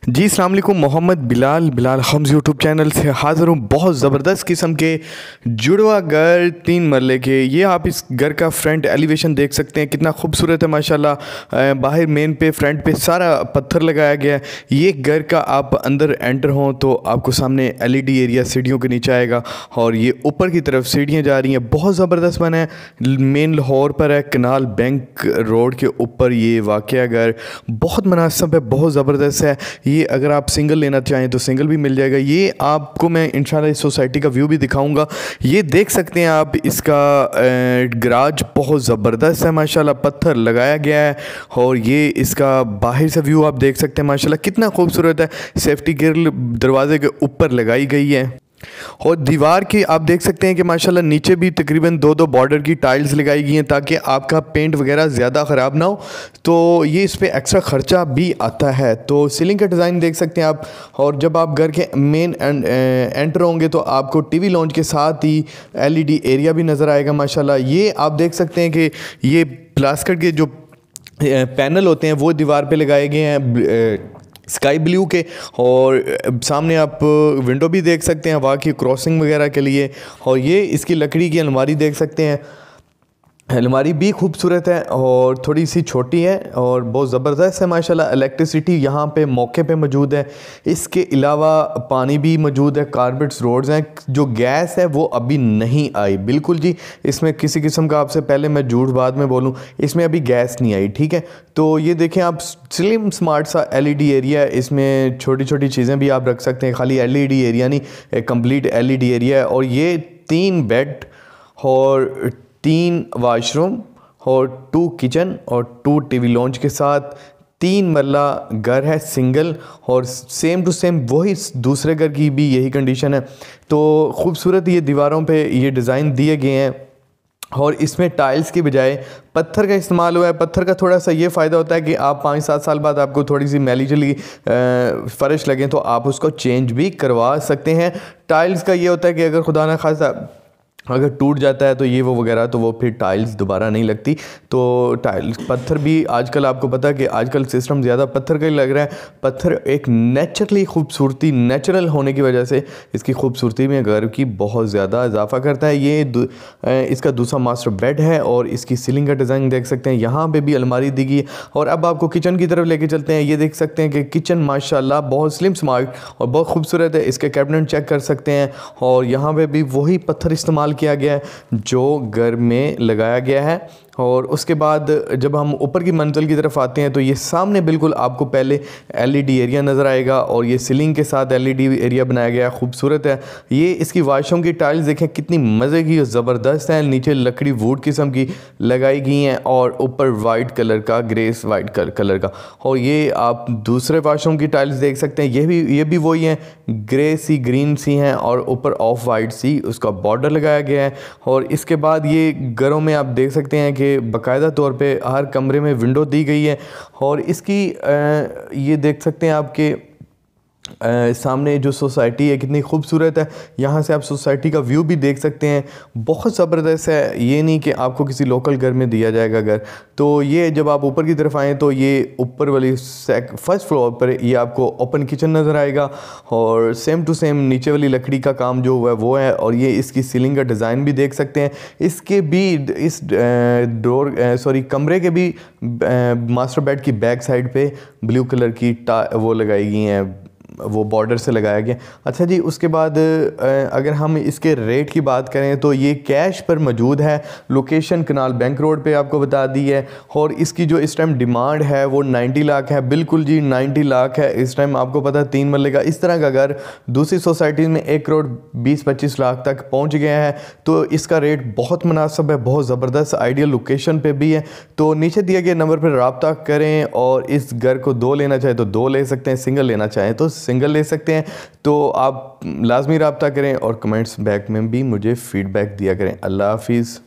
जी अस्सलाम वालेकुम। मोहम्मद बिलाल हम्स यूट्यूब चैनल से हाज़िर हूँ। बहुत ज़बरदस्त किस्म के जुड़वा घर 3 मरले के। ये आप इस घर का फ्रंट एलिवेशन देख सकते हैं, कितना खूबसूरत है माशाल्लाह। बाहर मेन पे फ्रंट पे सारा पत्थर लगाया गया है। ये घर का आप अंदर एंटर हों तो आपको सामने एलईडी एरिया सीढ़ियों के नीचे आएगा और ये ऊपर की तरफ सीढ़ियाँ जा रही हैं। बहुत ज़बरदस्त बना है, मेन लाहौर पर है, कनाल बैंक रोड के ऊपर ये वाक़या घर बहुत मुनासिब है, बहुत ज़बरदस्त है। ये अगर आप सिंगल लेना चाहें तो सिंगल भी मिल जाएगा। ये आपको मैं इंशाल्लाह इस सोसाइटी का व्यू भी दिखाऊंगा। ये देख सकते हैं आप, इसका गराज बहुत ज़बरदस्त है माशाल्लाह, पत्थर लगाया गया है। और ये इसका बाहर से व्यू आप देख सकते हैं माशाल्लाह कितना खूबसूरत है। सेफ्टी ग्रिल दरवाजे के ऊपर लगाई गई है और दीवार की आप देख सकते हैं कि माशाल्लाह नीचे भी तकरीबन 2-2 बॉर्डर की टाइल्स लगाई गई हैं ताकि आपका पेंट वगैरह ज़्यादा ख़राब ना हो। तो ये इस पर एक्स्ट्रा ख़र्चा भी आता है। तो सीलिंग का डिज़ाइन देख सकते हैं आप। और जब आप घर के मेन एंटर होंगे तो आपको टीवी लॉन्च के साथ ही एलईडी एरिया भी नज़र आएगा माशाल्लाह। ये आप देख सकते हैं कि ये प्लास्टिक के जो पैनल होते हैं वो दीवार पे लगाए गए हैं स्काई ब्लू के। और सामने आप विंडो भी देख सकते हैं हवा की क्रॉसिंग वगैरह के लिए। और ये इसकी लकड़ी की अलमारी देख सकते हैं, अलमारी भी खूबसूरत है और थोड़ी सी छोटी है और बहुत ज़बरदस्त है माशाल्लाह। इलेक्ट्रिसिटी यहाँ पे मौके पे मौजूद है। इसके अलावा पानी भी मौजूद है, कारपेट्स रोड्स हैं। जो गैस है वो अभी नहीं आई, बिल्कुल जी। इसमें किसी किस्म का, आपसे पहले मैं झूठ बाद में बोलूँ, इसमें अभी गैस नहीं आई, ठीक है। तो ये देखें आप, स्लिम स्मार्ट सा एलईडी एरिया है। इसमें छोटी छोटी चीज़ें भी आप रख सकते हैं, खाली एलईडी एरिया नहीं, कंप्लीट एलईडी एरिया है। और ये 3 बेड और 3 वाशरूम और 2 किचन और 2 टीवी लॉन्च के साथ 3 मरला घर है, सिंगल। और सेम टू सेम वही दूसरे घर की भी यही कंडीशन है। तो खूबसूरत ये दीवारों पे ये डिज़ाइन दिए गए हैं और इसमें टाइल्स की बजाय पत्थर का इस्तेमाल हुआ है। पत्थर का थोड़ा सा ये फ़ायदा होता है कि आप 5-7 साल बाद आपको थोड़ी सी मैली चली फ़र्श लगें तो आप उसको चेंज भी करवा सकते हैं। टाइल्स का ये होता है कि अगर खुदा ना खासा अगर टूट जाता है तो ये वो वगैरह, तो वो फिर टाइल्स दोबारा नहीं लगती। तो टाइल्स पत्थर भी आजकल आपको पता है कि आजकल सिस्टम ज़्यादा पत्थर का ही लग रहा है। पत्थर एक नेचुरली खूबसूरती, नेचुरल होने की वजह से इसकी खूबसूरती में घर की बहुत ज़्यादा इजाफा करता है। ये इसका दूसरा मास्टर बेड है और इसकी सीलिंग का डिज़ाइन देख सकते हैं। यहाँ पे भी अलमारी दी गई है। और अब आपको किचन की तरफ लेके चलते हैं। ये देख सकते हैं कि किचन माशाल्लाह बहुत स्लिम स्मार्ट और बहुत खूबसूरत है। इसके कैबिनेट चेक कर सकते हैं और यहाँ पे भी वही पत्थर इस्तेमाल किया गया है जो घर में लगाया गया है। और उसके बाद जब हम ऊपर की मंजिल की तरफ आते हैं तो ये सामने बिल्कुल आपको पहले एलईडी एरिया नज़र आएगा और ये सीलिंग के साथ एलईडी एरिया बनाया गया है, खूबसूरत है। ये इसकी वाशरूम की टाइल्स देखें कितनी मज़े की और ज़बरदस्त है। नीचे लकड़ी वुड किस्म की लगाई गई हैं और ऊपर वाइट कलर का, ग्रेस वाइट कलर का। और ये आप दूसरे वाशरूम की टाइल्स देख सकते हैं, ये भी वही हैं, ग्रे सी ग्रीन सी हैं और ऊपर ऑफ वाइट सी उसका बॉर्डर लगाया गया है। और इसके बाद ये घरों में आप देख सकते हैं कि बाकायदा तौर पे हर कमरे में विंडो दी गई है। और इसकी ये देख सकते हैं आपके सामने जो सोसाइटी है कितनी खूबसूरत है। यहाँ से आप सोसाइटी का व्यू भी देख सकते हैं, बहुत ज़बरदस्त है। ये नहीं कि आपको किसी लोकल घर में दिया जाएगा घर। तो ये जब आप ऊपर की तरफ आएँ तो ये ऊपर वाली फर्स्ट फ्लोर पर ये आपको ओपन किचन नज़र आएगा और सेम टू सेम नीचे वाली लकड़ी का काम जो हुआ है वो है। और ये इसकी सीलिंग का डिज़ाइन भी देख सकते हैं। इसके भी इस कमरे के भी मास्टर बेड की बैक साइड पे ब्लू कलर की वो लगाई गई हैं, वो बॉर्डर से लगाया गया। अच्छा जी, उसके बाद अगर हम इसके रेट की बात करें तो ये कैश पर मौजूद है। लोकेशन कनाल बैंक रोड पे आपको बता दी है। और इसकी जो इस टाइम डिमांड है वो 90 लाख है। बिल्कुल जी 90 लाख है इस टाइम। आपको पता है 3 मरले का इस तरह का घर दूसरी सोसाइटीज़ में 1 करोड़ 20-25 लाख तक पहुँच गया है। तो इसका रेट बहुत मुनासिब है, बहुत ज़बरदस्त आइडियल लोकेशन पर भी है। तो नीचे दिए गए नंबर पर रब्ता करें और इस घर को 2 लेना चाहे तो 2 ले सकते हैं, सिंगल लेना चाहें तो सिंगल ले सकते हैं। तो आप लाजमी रब्ता करें और कमेंट्स बैक में भी मुझे फ़ीडबैक दिया करें। अल्लाह हाफिज़।